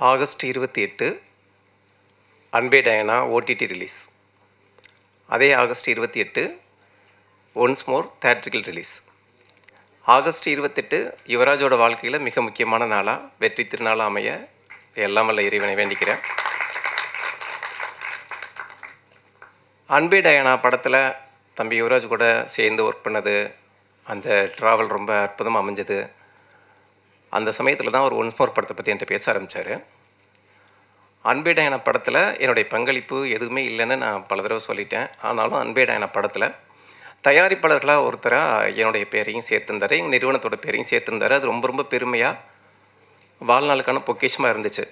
August 28 அன்பே Diana OTT release. அதே August 28 once more theatrical release. August 28 யுவராஜோட வாழ்க்கையில் மிக முக்கியமான நாளாக, வெற்றி திருநாளாக அமைய எல்லாம் வல்ல இறைவனை வேண்டிக்கிறேன். அன்பே டயனா படத்தில் தம்பி யுவராஜ் கூட சேர்ந்து ஒர்க் பண்ணது, அந்த ட்ராவல் ரொம்ப அற்புதமாக அமைஞ்சது. அந்த சமயத்தில் தான் ஒரு ஒன்ஸ் மோர் படத்தை பற்றி என்கிட்ட பேச ஆரம்பித்தார். அன்பே டயனா படத்தில் என்னுடைய பங்களிப்பு எதுவுமே இல்லைன்னு நான் பல தடவை சொல்லிட்டேன். ஆனாலும் அன்பே டயனா படத்தில் தயாரிப்பாளர்களாக ஒருத்தராக என்னுடைய பேரையும் சேர்த்துருந்தார், எங்கள் நிறுவனத்தோட பேரையும் சேர்த்துருந்தார். அது ரொம்ப ரொம்ப பெருமையாக வாழ்நாளுக்கான பொக்கிஷமாக இருந்துச்சு.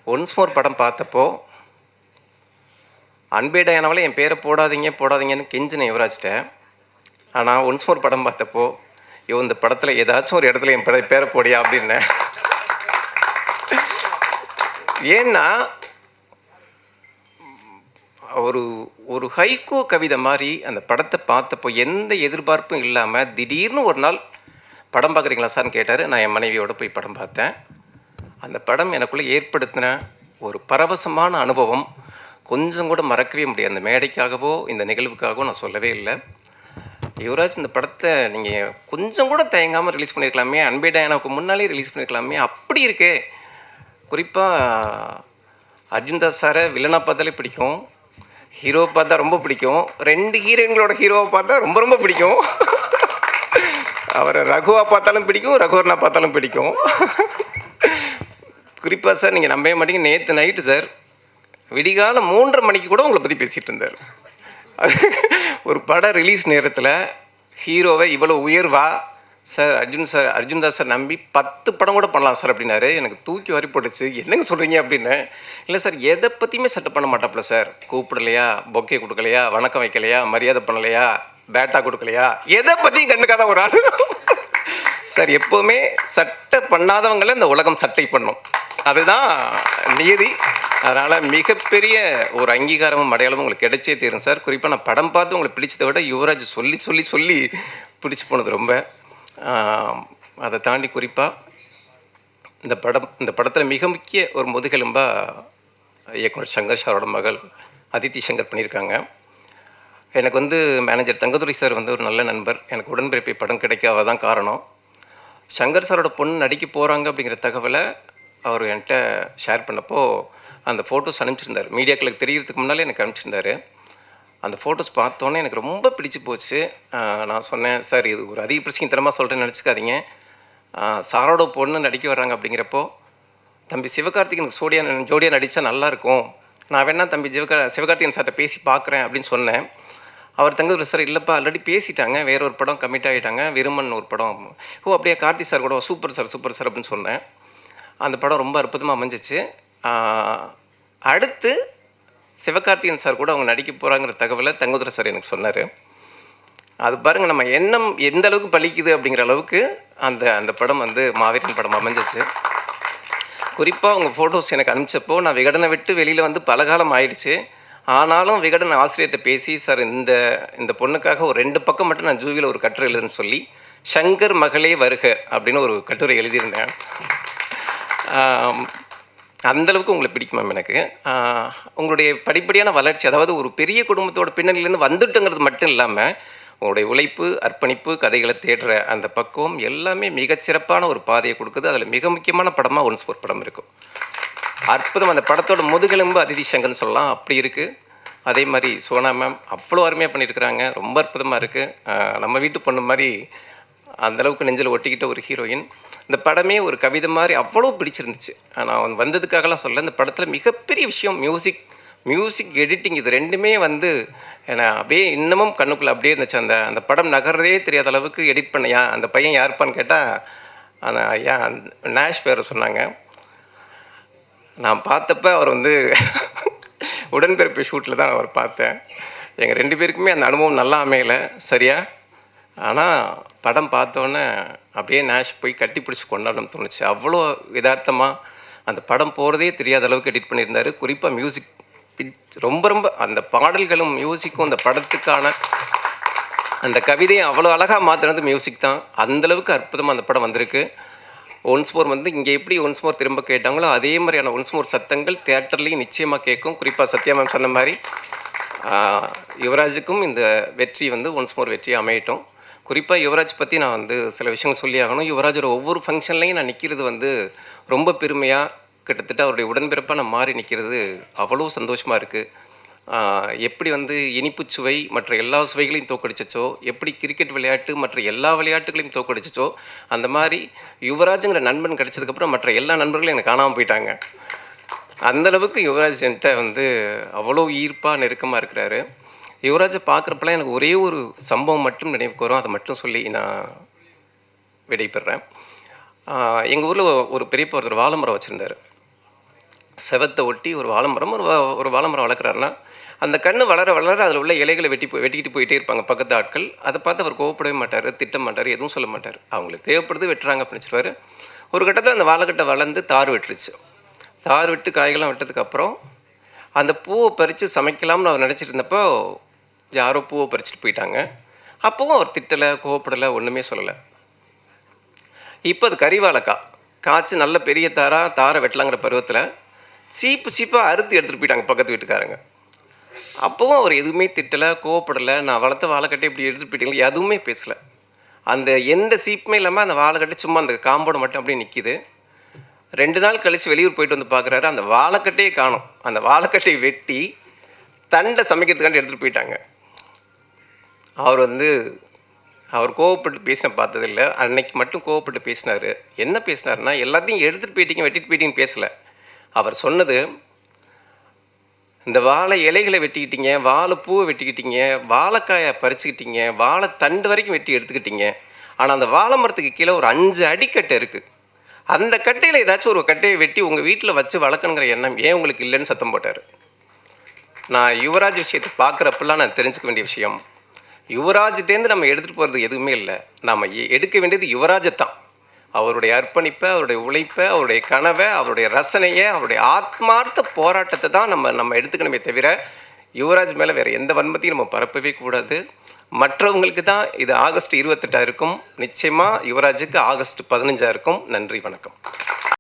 ஒன்ஸ் மோர் படம் பார்த்தப்போ அன்பே டயனாவில் என் பேரை போடாதீங்கன்னு கெஞ்சினேன் யுவராஜ்கிட்ட. ஆனால் ஒன்ஸ் மோர் படம் பார்த்தப்போ இந்த படத்தில் ஏதாச்சும் ஒரு இடத்துல என் பேரை போடியா அப்படின்னேன். ஏன்னா ஒரு ஹைக்கூ கவிதை மாதிரி அந்த படத்தை பார்த்தப்போ எந்த எதிர்பார்ப்பும் இல்லாமல் திடீர்னு ஒரு நாள் படம் பார்க்குறீங்களா சார்னு கேட்டார். நான் என் மனைவியோடு போய் படம் பார்த்தேன். அந்த படம் எனக்குள்ளே ஏற்படுத்தின ஒரு பரவசமான அனுபவம் கொஞ்சம் கூட மறக்கவே முடியாது. அந்த மேடைக்காகவோ இந்த நிகழ்வுக்காகவோ நான் சொல்லவே இல்லை. யுவராஜ், இந்த படத்தை நீங்கள் கொஞ்சம் கூட தயங்காமல் ரிலீஸ் பண்ணியிருக்கலாமே, அன்பே டயனாவுக்கு முன்னாலே ரிலீஸ் பண்ணியிருக்கலாமே, அப்படி இருக்கே. குறிப்பாக அர்ஜுன் தாஸ் சாரை வில்லனாக பார்த்தாலே பிடிக்கும், ஹீரோவை பார்த்தா ரொம்ப பிடிக்கும், 2 ஹீரோயின்களோட ஹீரோவை பார்த்தா ரொம்ப ரொம்ப பிடிக்கும், அவரை ரகுவாக பார்த்தாலும் பிடிக்கும், ரகுவரனாக பார்த்தாலும் பிடிக்கும். குறிப்பாக சார், நீங்கள் நம்பவே மாட்டீங்க, நேற்று நைட்டு சார் விடிகால 3:30 மணிக்கு கூட உங்களை பற்றி பேசிகிட்டு இருந்தார். ஒரு படம் ரிலீஸ் நேரத்தில் ஹீரோவை இவ்வளோ உயர்வா சார் அர்ஜுன் தாஸ் சார் நம்பி 10 படம் கூட பண்ணலாம் சார் அப்படின்னாரு. எனக்கு தூக்கி வாரி போட்டுச்சு. என்னங்க சொல்கிறீங்க அப்படின்னு. இல்லை சார், எதை பற்றியுமே செட்டப் பண்ண மாட்டாப்புல சார். கூப்பிடலையா, பொக்கே கொடுக்கலையா, வணக்கம் வைக்கலையா, மரியாதை பண்ணலையா, பேட்டா கொடுக்கலையா, எதை பற்றியும் கண்டுக்காத ஒரு ஆள் சார். எப்போவுமே சட்டை பண்ணாதவங்களை இந்த உலகம் சட்டை பண்ணும், அதுதான் நியதி. அதனால் மிகப்பெரிய ஒரு அங்கீகாரமும் அடையாளமும் உங்களுக்கு கிடைச்சே தீரும் சார். குறிப்பாக நான் படம் பார்த்து உங்களுக்கு பிடிச்சதை விட யுவராஜ் சொல்லி சொல்லி சொல்லி பிடிச்சி போனது ரொம்ப. அதை தாண்டி குறிப்பாக இந்த படத்தில் மிக முக்கிய ஒரு முதுகெலும்பாக இயக்குனர் சங்கர் சாரோட மகள் அதித்தி சங்கர் பண்ணியிருக்காங்க. எனக்கு மேனேஜர் தங்கதுரை சார் ஒரு நல்ல நண்பர். எனக்கு உடன்பிறப்பை படம் கிடைக்காத தான் காரணம். சங்கர் சாரோட பொண்ணு நடிக்க போகிறாங்க அப்படிங்கிற தகவலை அவர் என்கிட்ட ஷேர் பண்ணப்போ அந்த ஃபோட்டோஸ் அனுப்பிச்சிருந்தார். மீடியாக்களுக்கு தெரியறதுக்கு முன்னாலே எனக்கு அனுப்பிச்சிருந்தார். அந்த ஃபோட்டோஸ் பார்த்தோன்னே எனக்கு ரொம்ப பிடிச்சி போச்சு. நான் சொன்னேன், சார் இது ஒரு அதிக பிரச்சனைத்தனமாக சொல்கிறேன்னு நினச்சிக்காதீங்க, சாரோட பொண்ணு நடிக்க வர்றாங்க அப்படிங்கிறப்போ தம்பி சிவகார்த்திகனுக்கு ஜோடியாக நடித்தா நல்லாயிருக்கும், நான் வேணா தம்பி சிவகார்த்திகன் சார்கிட்ட பேசி பார்க்குறேன் அப்படின்னு சொன்னேன். அவர் தங்கதுரை சார், இல்லைப்பா ஆல்ரெடி பேசிட்டாங்க, வேற ஒரு படம் கமிட் ஆகிட்டாங்க, விருமன் ஒரு படம். அப்படியே கார்த்தி சார் கூட சூப்பர் சார் அப்படின்னு சொன்னேன். அந்த படம் ரொம்ப அற்புதமாக அமைஞ்சிச்சு. அடுத்து சிவகார்த்திகன் சார் கூட அவங்க நடிக்க போகிறாங்கிற தகவலை தங்கதுரை சார் எனக்கு சொன்னார். அது பாருங்கள், நம்ம எண்ணம் எந்த அளவுக்கு பலிக்குது அப்படிங்கிற அளவுக்கு அந்த படம் மாவீரன் படம் அமைஞ்சிச்சு. குறிப்பாக அவங்க ஃபோட்டோஸ் எனக்கு அனுப்பிச்சப்போ நான் விகடனை விட்டு வெளியில் பல காலம் ஆயிடுச்சு. ஆனாலும் விகடன் ஆசிரியர்கிட்ட பேசி, சார் இந்த பொண்ணுக்காக ஒரு 2 பக்கம் மட்டும் நான் ஜூவியில் ஒரு கட்டுரை எழுதுன்னு சொல்லி சங்கர் மகளே வருக அப்படின்னு ஒரு கட்டுரை எழுதியிருந்தேன். அந்தளவுக்கு உங்களை பிடிக்கும் மேம் எனக்கு. உங்களுடைய படிப்படியான வளர்ச்சி, அதாவது ஒரு பெரிய குடும்பத்தோட பின்னணியிலேருந்து வந்துட்டுங்கிறது மட்டும் இல்லாமல் உங்களுடைய உழைப்பு, அர்ப்பணிப்பு, கதைகளை தேடுற அந்த பக்குவம் எல்லாமே மிகச்சிறப்பான ஒரு பாதையை கொடுக்குது. அதில் மிக முக்கியமான படமாக ஒன்ஸ் மோர் படம் இருக்கும். அற்புதம். அந்த படத்தோட முதுகெலும்பு அதித்தி சங்கர்னு சொல்லலாம், அப்படி இருக்குது. அதே மாதிரி சோனா மேம் அவ்வளோ அருமையாக பண்ணியிருக்கிறாங்க, ரொம்ப அற்புதமாக இருக்குது. நம்ம வீட்டு பொண்ணு மாதிரி அந்தளவுக்கு நெஞ்சில் ஒட்டிக்கிட்ட ஒரு ஹீரோயின். இந்த படமே ஒரு கவிதை மாதிரி அவ்வளோ பிடிச்சிருந்துச்சு. நான் வந்ததுக்காகலாம் சொல்ல, இந்த படத்தில் மிகப்பெரிய விஷயம் மியூசிக் எடிட்டிங், இது ரெண்டுமே ஏன்னா அப்படியே இன்னமும் கண்ணுக்குள்ளே அப்படியே இருந்துச்சு. அந்த படம் நகர்றதே தெரியாத அளவுக்கு எடிட் பண்ண அந்த பையன் யாருப்பான்னு கேட்டால் அந்த ஐயா நேஷ் பேர் சொன்னாங்க. நான் பார்த்தப்ப அவர் உடன்பிறப்பு ஷூட்டில் தான் அவர் பார்த்தேன். எங்கள் 2 பேருக்குமே அந்த அனுபவம் நல்லா அமையலை சரியா. ஆனால் படம் பார்த்தோன்னே அப்படியே நேஷ் போய் கட்டி பிடிச்சி கொண்டாடணும்னு தோணுச்சு. அவ்வளோ யதார்த்தமாக அந்த படம் போகிறதே தெரியாத அளவுக்கு எடிட் பண்ணியிருந்தார். குறிப்பாக மியூசிக் ரொம்ப ரொம்ப அந்த பாடல்களும் மியூசிக்கும் அந்த படத்துக்கான அந்த கவிதையும் அவ்வளோ அழகாக மாற்றினது மியூசிக் தான். அந்தளவுக்கு அற்புதமாக அந்த படம் வந்திருக்கு. ஒன்ஸ் மோர் வந்து இங்கே எப்படி ஒன்ஸ் மோர் திரும்ப கேட்டாங்களோ அதே மாதிரியான ஒன்ஸ் மோர் சத்தங்கள் தியேட்டர்லேயும் நிச்சயமாக கேட்கும். குறிப்பாக சத்யா மேம் சொன்ன மாதிரி யுவராஜுக்கும் இந்த வெற்றி வந்து ஒன்ஸ் மோர் வெற்றி அமையட்டும். குறிப்பாக யுவராஜ் பற்றி நான் வந்து சில விஷயங்கள் சொல்லி ஆகணும். யுவராஜோட ஒவ்வொரு ஃபங்க்ஷன்லையும் நான் நிற்கிறது வந்து ரொம்ப பெருமையாக, கிட்டத்தட்ட அவருடைய உடன்பிறப்பாக நான் மாறி நிற்கிறது அவ்வளோ சந்தோஷமாக இருக்குது. எப்படி வந்து இனிப்புச் சுவை மற்ற எல்லா சுவைகளையும் தோக்கடிச்சோ, எப்படி கிரிக்கெட் விளையாட்டு மற்ற எல்லா விளையாட்டுகளையும் தோக்கடிச்சோ, அந்த மாதிரி யுவராஜுங்கிற நண்பன் கிடச்சதுக்கப்புறம் மற்ற எல்லா நண்பர்களும் எனக்கு காணாமல் போயிட்டாங்க. அந்தளவுக்கு யுவராஜ் என்கிட்ட வந்து அவ்வளோ ஈர்ப்பாக நெருக்கமாக இருக்கிறாரு. யுவராஜை பார்க்குறப்பெல்லாம் எனக்கு ஒரே ஒரு சம்பவம் மட்டும் நினைவுக்கு வரும். அதை மட்டும் சொல்லி நான் விடைபெறேன். எங்கள் ஊரில் ஒரு பெரியப்பா ஒருத்தர் வாழை மரம் வச்சுருந்தார். செவத்தை ஒட்டி ஒரு வாழைமரம் ஒரு வாழைமரம் வளர்க்குறாருன்னா அந்த கன்று வளர வளர அதில் உள்ள இலைகளை வெட்டிக்கிட்டு போயிட்டே இருப்பாங்க பக்கத்து ஆட்கள். அதை பார்த்து அவர் கோவப்படவே மாட்டார், திட்ட மாட்டார், எதுவும் சொல்ல மாட்டார். அவங்களுக்கு தேவைப்படுது வெட்டுறாங்க அப்படின்னு வச்சுருவார். ஒரு கட்டத்தில் அந்த வாழைக்கட்டை வளர்ந்து தார் விட்டுருச்சு. தார் விட்டு காய்கள்லாம் விட்டதுக்கப்புறம் அந்த பூவை பறித்து சமைக்கலாம்னு அவர் நினச்சிட்டு இருந்தப்போ யாரோ பூவை பறிச்சுட்டு போயிட்டாங்க. அப்போவும் அவர் திட்டலை, கோவப்படலை, ஒன்றுமே சொல்லலை. இப்போ அது கறிவாழைக்காய் காய்ச்சி நல்ல பெரிய தாரை வெட்டலாங்கிற பருவத்தில் சீப்பாக அறுத்து எடுத்துகிட்டு போயிட்டாங்க பக்கத்து வீட்டுக்காரங்க. அப்போவும் அவர் எதுவுமே திட்டலை, கோவப்படலை. நான் வளர்த்த வாழைக்கட்டை இப்படி எடுத்துகிட்டு போயிட்டீங்களா, எதுவுமே பேசலை. அந்த எந்த சீப்புமே இல்லாமல் அந்த வாழைக்கட்டை சும்மா அந்த காம்போடு மட்டும் அப்படியே நிற்கிது. 2 நாள் கழித்து வெளியூர் போயிட்டு வந்து பார்க்குறாரு, அந்த வாழைக்கட்டையே காணும். அந்த வாழைக்கட்டையை வெட்டி தண்டை சமைக்கிறதுக்காண்டி எடுத்துகிட்டு போயிட்டாங்க. அவர் கோவப்பட்டு பேசின பார்த்ததில்லை. அன்னைக்கு மட்டும் கோவப்பட்டு பேசினார். என்ன பேசினார்னா, எல்லாத்தையும் எடுத்துகிட்டு போயிட்டீங்க, வெட்டிட்டு போயிட்டீங்கன்னு பேசலை. அவர் சொன்னது, இந்த வாழை இலைகளை வெட்டிக்கிட்டீங்க, வாழைப்பூவை வெட்டிக்கிட்டீங்க, வாழைக்காயை பறிச்சுக்கிட்டீங்க, வாழை தண்டு வரைக்கும் வெட்டி எடுத்துக்கிட்டீங்க. ஆனால் அந்த வாழை மரத்துக்கு கீழே ஒரு 5 அடிக்கட்டை இருக்குது. அந்த கட்டையில் ஏதாச்சும் ஒரு கட்டையை வெட்டி உங்கள் வீட்டில் வச்சு வளர்க்கணுங்கிற எண்ணம் ஏன் உங்களுக்கு இல்லைன்னு சத்தம் போட்டார். நான் யுவராஜ் விஷயத்தை பார்க்குறப்பெல்லாம் நான் தெரிஞ்சுக்க வேண்டிய விஷயம், யுவராஜ்கிட்டேருந்து நம்ம எடுத்துகிட்டு போகிறது எதுவுமே இல்லை. நம்ம எடுக்க வேண்டியது யுவராஜை தான். அவருடைய அர்ப்பணிப்பை, அவருடைய உழைப்பை, அவருடைய கனவை, அவருடைய ரசனையை, அவருடைய ஆத்மார்த்த போராட்டத்தை தான் நம்ம எடுத்துக்கணுமே தவிர யுவராஜ் மேலே வேறு எந்த வன்மத்தையும் நம்ம பரப்பவே கூடாது. மற்றவங்களுக்கு தான் இது ஆகஸ்ட் 28 இருக்கும். நிச்சயமாக யுவராஜுக்கு ஆகஸ்ட் 15 இருக்கும். நன்றி, வணக்கம்.